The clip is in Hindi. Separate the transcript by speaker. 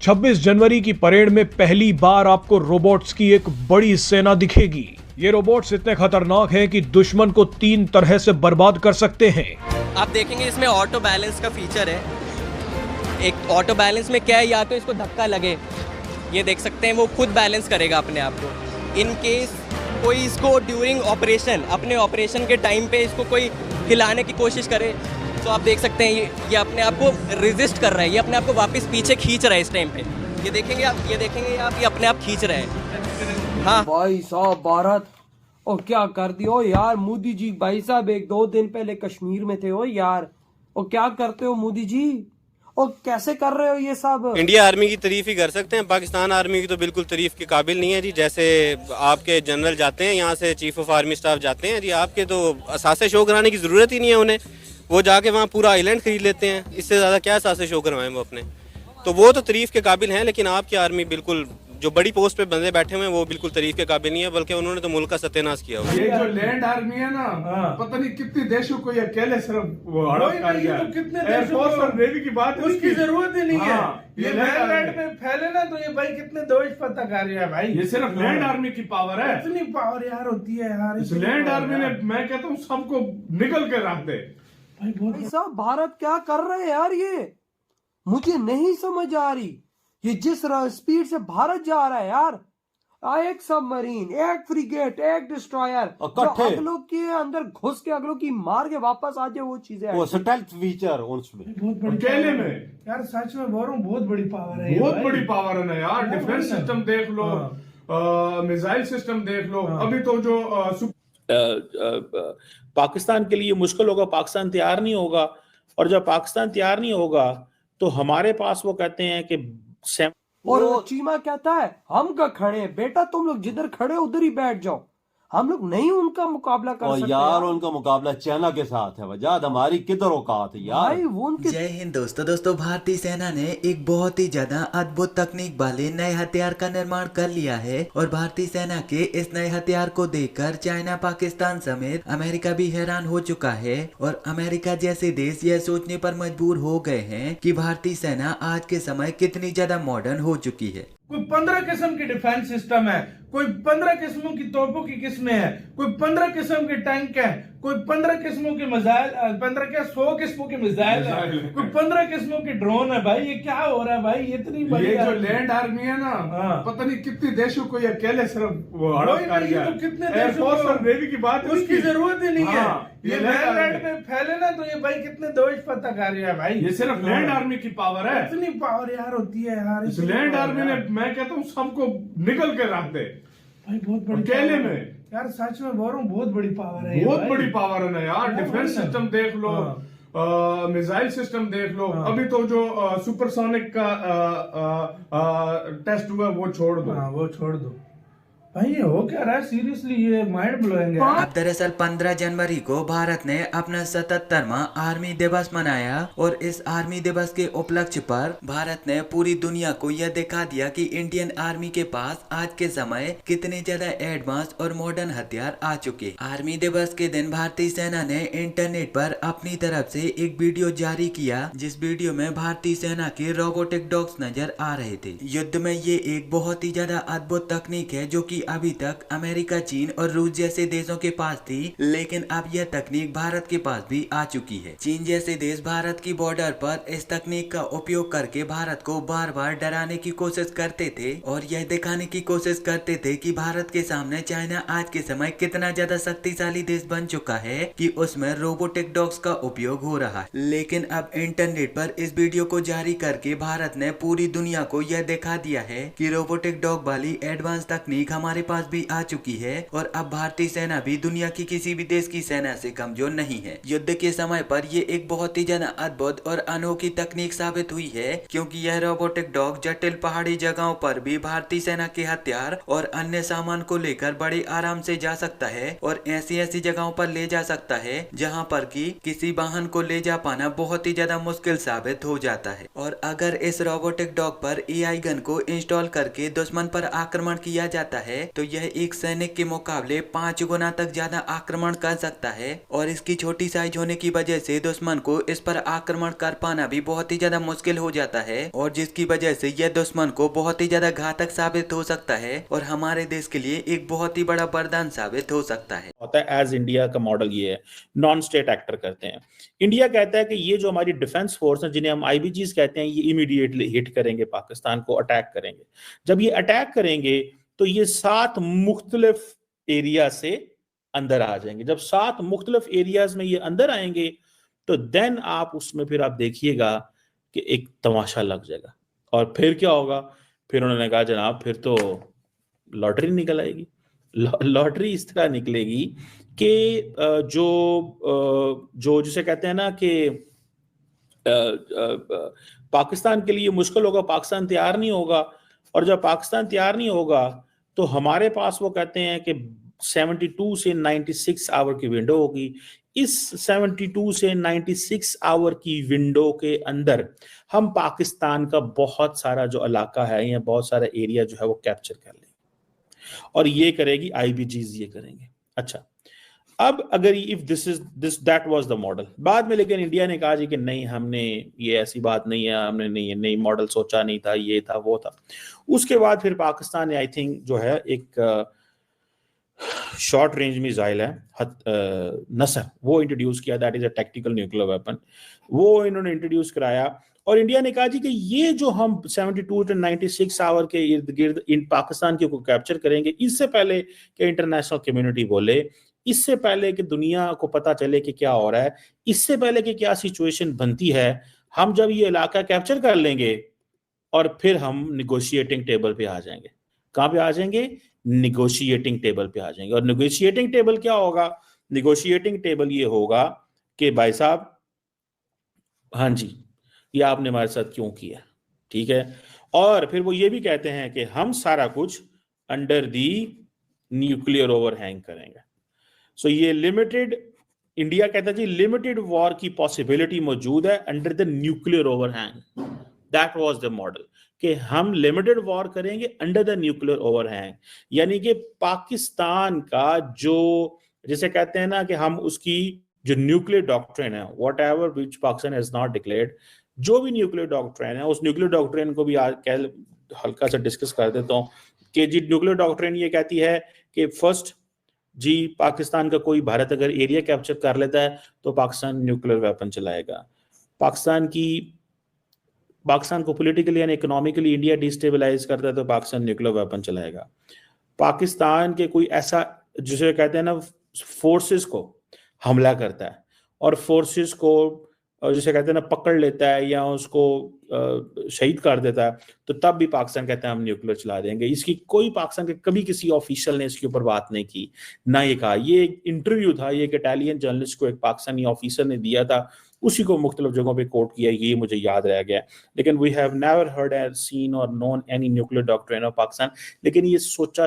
Speaker 1: 26 जनवरी की परेड में पहली बार आपको रोबोट्स की एक बड़ी सेना दिखेगी। ये रोबोट्स इतने खतरनाक हैं कि दुश्मन को 3 तरह से बर्बाद कर सकते हैं।
Speaker 2: आप देखेंगे इसमें ऑटो बैलेंस का फीचर है। एक ऑटो बैलेंस में क्या है, या तो इसको धक्का लगे, ये देख सकते हैं वो खुद बैलेंस करेगा अपने आप को। इन केस कोई इसको ड्यूरिंग ऑपरेशन, अपने ऑपरेशन के टाइम पे इसको कोई हिलाने की कोशिश करे तो आप देख सकते हैं ये अपने आप को रेजिस्ट कर रहा है, ये अपने आप को वापस पीछे खींच रहा है इस टाइम पे। ये देखेंगे आप, ये अपने आप खींच रहे हैं। हाँ
Speaker 3: भाई साहब, भारत और क्या कर दियो यार मोदी जी। भाई साहब 1-2 दिन पहले कश्मीर में थे हो यार, और क्या करते हो मोदी जी, और कैसे कर रहे हो ये सब।
Speaker 4: इंडिया आर्मी की तारीफ ही कर सकते हैं, पाकिस्तान आर्मी की तो बिल्कुल तारीफ के काबिल नहीं है जी। जैसे आपके जनरल जाते हैं यहाँ से, चीफ ऑफ आर्मी स्टाफ जाते हैं जी, आपके तो असासे शो कराने की ज़रूरत ही नहीं है उन्हें। वो जाके वहाँ पूरा आइलैंड खरीद लेते हैं, इससे ज़्यादा क्या असासे शो करवाएं वो अपने। तो वो तो तारीफ के काबिल हैं, लेकिन आपकी आर्मी बिल्कुल, जो बड़ी पोस्ट पे बंदे बैठे हुए हैं वो बिल्कुल तारीफ के काबिल नहीं है, बल्कि उन्होंने तो मुल्क का सत्यानाश किया हुआ है।
Speaker 5: ये जो लैंड आर्मी है ना, पता नहीं कितने देशों को ये अकेले सिर्फ वो हड़प कर गया।
Speaker 6: तो कितने
Speaker 5: एयरफोर्स और नेवी की बात
Speaker 6: उसकी जरूरत ही नहीं है। ये
Speaker 5: लैंड
Speaker 6: में फैले ना तो ये भाई कितने देश पता कर रहा है भाई।
Speaker 5: ये सिर्फ लैंड आर्मी की पावर है।
Speaker 6: इतनी पावर यार होती है यार
Speaker 5: इस लैंड आर्मी ने, मैं कहता हूँ, सबको निकल के रख दे।
Speaker 3: भाई साहब भारत क्या कर रहे हैं यार, ये मुझे नहीं समझ आ रही। ये जिस स्पीड से भारत जा रहा है यार, एक सबमरीन, एक फ्रिगेट, एक डिस्ट्रॉयर, अगलों के अंदर घुस के अगलों की मार के वापस आ जाए, वो चीजें
Speaker 7: वो स्टेल्थ फीचर उसमें
Speaker 6: बहुत बड़ी
Speaker 5: अकेले में
Speaker 6: यार, सच में बोल रहा हूँ, बहुत बड़ी पावर है।
Speaker 5: बहुत बड़ी पावर है ना यार। डिफेंस सिस्टम देख लो, मिसाइल सिस्टम देख लो। अभी तो जो
Speaker 8: पाकिस्तान के लिए मुश्किल होगा, पाकिस्तान तैयार नहीं होगा, और जब पाकिस्तान तैयार नहीं होगा तो हमारे पास वो कहते हैं कि
Speaker 3: और वो चीमा कहता है हम का खड़े बेटा, तुम लोग जिधर खड़े उधर ही बैठ जाओ, हम लोग नहीं उनका मुकाबला कर सकते
Speaker 7: यार। उनका मुकाबला चाइना के साथ है, वजाद हमारी किधर औकात है यार।
Speaker 9: जय हिंद दोस्तों, भारतीय सेना ने एक बहुत ही ज्यादा अद्भुत तकनीक वाले नए हथियार का निर्माण कर लिया है, और भारतीय सेना के इस नए हथियार को देखकर चाइना, पाकिस्तान समेत अमेरिका भी हैरान हो चुका है। और अमेरिका जैसे देश यह सोचने पर मजबूर हो गए हैं कि भारतीय सेना आज के समय कितनी ज्यादा मॉडर्न हो चुकी है।
Speaker 6: कोई 15 किस्म की डिफेंस सिस्टम है, कोई 15 किस्मों की तोपों की किस्में हैं, कोई 15 किस्म के टैंक हैं, कोई 15 किस्मों के मिसाइल, 15 क्या 100 किस्मों के मिसाइल है, कोई 15 किस्मों के ड्रोन है। भाई ये क्या हो रहा है भाई, इतनी बड़ी
Speaker 5: ये जो लैंड आर्मी है ना, पता नहीं कितने देशों को ये अकेले सिर्फ वो हड़प कर गया।
Speaker 6: तो कितने
Speaker 5: एयरफोर्स और नेवी की बात
Speaker 6: उसकी जरूरत ही नहीं है। ये लैंड में फैले ना तो ये भाई कितने देश पता कर रहा है भाई।
Speaker 5: ये सिर्फ लैंड आर्मी की पावर है।
Speaker 6: इतनी पावर यार होती है यार।
Speaker 5: इस लैंड आर्मी ने, मैं कहता हूँ, सबको निकल के रख दे
Speaker 6: भाई। बहुत बड़ी
Speaker 5: अकेले में
Speaker 6: यार, सच में बोल रहा हूँ, बहुत बड़ी पावर है।
Speaker 5: बहुत बड़ी पावर है ना यार। डिफेंस सिस्टम देख लो, मिसाइल सिस्टम देख लो। अभी तो जो सुपरसोनिक का टेस्ट हुआ वो छोड़ दो।
Speaker 6: वो छोड़ दो भाई, ये हो क्या रहा है सीरियसली, ये माइंड ब्लोइंग है।
Speaker 9: अब दरअसल 15 जनवरी को भारत ने अपना 77वां आर्मी दिवस मनाया, और इस आर्मी दिवस के उपलक्ष्य पर भारत ने पूरी दुनिया को यह दिखा दिया कि इंडियन आर्मी के पास आज के समय कितने ज्यादा एडवांस और मॉडर्न हथियार आ चुके। आर्मी दिवस के दिन भारतीय सेना ने इंटरनेट पर अपनी तरफ से एक वीडियो जारी किया, जिस वीडियो में भारतीय सेना के रोबोटिक डॉग्स नजर आ रहे थे। युद्ध में ये एक बहुत ही ज्यादा अद्भुत तकनीक है जो कि अभी तक अमेरिका, चीन और रूस जैसे देशों के पास थी, लेकिन अब यह तकनीक भारत के पास भी आ चुकी है। चीन जैसे देश भारत की बॉर्डर पर इस तकनीक का उपयोग करके भारत को बार बार डराने की कोशिश करते थे, और यह दिखाने की कोशिश करते थे कि भारत के सामने चाइना आज के समय कितना ज्यादा शक्तिशाली देश बन चुका है कि उसमें रोबोटिक डॉग्स का उपयोग हो रहा है। लेकिन अब इंटरनेट पर इस वीडियो को जारी करके भारत ने पूरी दुनिया को यह दिखा दिया है कि रोबोटिक डॉग वाली एडवांस तकनीक हमारे पास भी आ चुकी है, और अब भारतीय सेना भी दुनिया की किसी भी देश की सेना से कमजोर नहीं है। युद्ध के समय पर ये एक बहुत ही ज्यादा अद्भुत और अनोखी तकनीक साबित हुई है, क्योंकि यह रोबोटिक डॉग जटिल पहाड़ी जगहों पर भी भारतीय सेना के हथियार और अन्य सामान को लेकर बड़े आराम से जा सकता है, और ऐसी जगहों पर ले जा सकता है जहाँ पर कि किसी वाहन को ले जा पाना बहुत ही ज्यादा मुश्किल साबित हो जाता है। और अगर इस रोबोटिक डॉग पर AI गन को इंस्टॉल करके दुश्मन पर आक्रमण किया जाता है है तो यह एक सैनिक के मुकाबले 5 गुना तक ज्यादा आक्रमण कर सकता है और इसकी छोटी साइज होने की वजह से दुश्मन को इस पर आक्रमण कर पाना भी बहुत ही ज्यादा मुश्किल हो जाता है और जिसकी वजह से यह दुश्मन को बहुत ही ज्यादा घातक साबित हो सकता है और हमारे देश के लिए एक बहुत ही बड़ा वरदान साबित हो सकता है।
Speaker 8: होता है एज इंडिया का मॉडल ये है, नॉन स्टेट एक्टर करते हैं। इंडिया कहता है कि ये जो हमारी डिफेंस फोर्स है जिन्हें हम आईबीजीज कहते हैं ये इमीडिएटली हिट करेंगे, पाकिस्तान को अटैक करेंगे। जब ये अटैक करेंगे तो ये 7 मुख्तलिफ एरिया से अंदर आ जाएंगे। जब 7 मुख्तलिफ एरियाज में ये अंदर आएंगे तो देन आप उसमें फिर आप देखिएगा कि एक तमाशा लग जाएगा। और फिर क्या होगा, फिर उन्होंने कहा जनाब फिर तो लॉटरी निकल आएगी। लॉटरी इस तरह निकलेगी कि जो जिसे कहते हैं ना कि पाकिस्तान के लिए मुश्किल होगा, पाकिस्तान तैयार नहीं होगा। और जब पाकिस्तान तैयार नहीं होगा तो हमारे पास वो कहते हैं कि 72 से 96 आवर की विंडो होगी। इस 72 से 96 आवर की विंडो के अंदर हम पाकिस्तान का बहुत सारा जो इलाका है या बहुत सारा एरिया जो है वो कैप्चर कर लेंगे और ये करेगी आईबीजीज, ये करेंगे। अच्छा, अब अगर if this that was the model, बाद में लेकिन इंडिया ने कहा जी कि नहीं, हमने ये ऐसी बात नहीं है, हमने नहीं मॉडल सोचा नहीं था, ये था वो था। उसके बाद फिर पाकिस्तान ने आई थिंक जो है एक शॉर्ट रेंज मिसाइल है नसर, वो इंट्रोड्यूस किया, that is a tactical nuclear weapon. वो इन्होंने इंट्रोड्यूस कराया और इंडिया ने कहा जी कि ये जो हम 72 से 96 आवर के इर्द गिर्द इन पाकिस्तान के को कैप्चर करेंगे, इससे पहले कि इंटरनेशनल कम्युनिटी बोले, इससे पहले कि दुनिया को पता चले कि क्या हो रहा है, इससे पहले कि क्या सिचुएशन बनती है, हम जब ये इलाका कैप्चर कर लेंगे और फिर हम निगोशिएटिंग टेबल पे आ जाएंगे। कहाँ पे आ जाएंगे? निगोशिएटिंग टेबल पे आ जाएंगे। और निगोशिएटिंग टेबल क्या होगा? निगोशिएटिंग टेबल ये होगा कि भाई साहब, हाँ जी, ये आपने हमारे साथ क्यों किया, ठीक है। और फिर वो ये भी कहते हैं कि हम सारा कुछ अंडर दी न्यूक्लियर ओवरहैंग करेंगे। सो ये लिमिटेड, इंडिया कहता है जी लिमिटेड वॉर की पॉसिबिलिटी मौजूद है under the nuclear overhang. That was the model कि हम लिमिटेड वॉर करेंगे अंडर द न्यूक्लियर ओवरहैंग, यानी कि पाकिस्तान का जो जिसे कहते हैं ना कि हम उसकी जो न्यूक्लियर डॉक्ट्रिन है, what ever which Pakistan has not declared, जो भी न्यूक्लियर डॉक्ट्रिन है, उस न्यूक्लियर डॉक्ट्रिन को भी आज हल्का सा डिस्कस कर देता हूँ कि जी न्यूक्लियर डॉक्ट्रिन ये कहती है कि फर्स्ट जी पाकिस्तान का कोई भारत अगर एरिया कैप्चर कर लेता है तो पाकिस्तान न्यूक्लियर वेपन चलाएगा। पाकिस्तान को politically and economically India destabilise करता है तो पाकिस्तान न्यूक्लियर वेपन चलाएगा। पाकिस्तान के कोई ऐसा जिसे कहते हैं ना फोर्सेस को हमला करता है और फोर्सेस को जिसे कहते हैं ना पकड़ लेता है या उसको शहीद कर देता है, तो तब भी पाकिस्तान कहता है हम न्यूक्लियर चला देंगे। इसकी कोई पाकिस्तान के कभी किसी ऑफिशियल ने इसके ऊपर बात नहीं की, ना ये कहा। ये एक इंटरव्यू था, ये एक इटालियन जर्नलिस्ट को एक पाकिस्तानी ऑफिसर ने दिया था, उसी को मुख्तलिफ जगहों पे कोट किया, ये मुझे याद रह गया। लेकिन we have never heard and seen और known any nuclear doctrine of Pakistan. लेकिन ये सोचा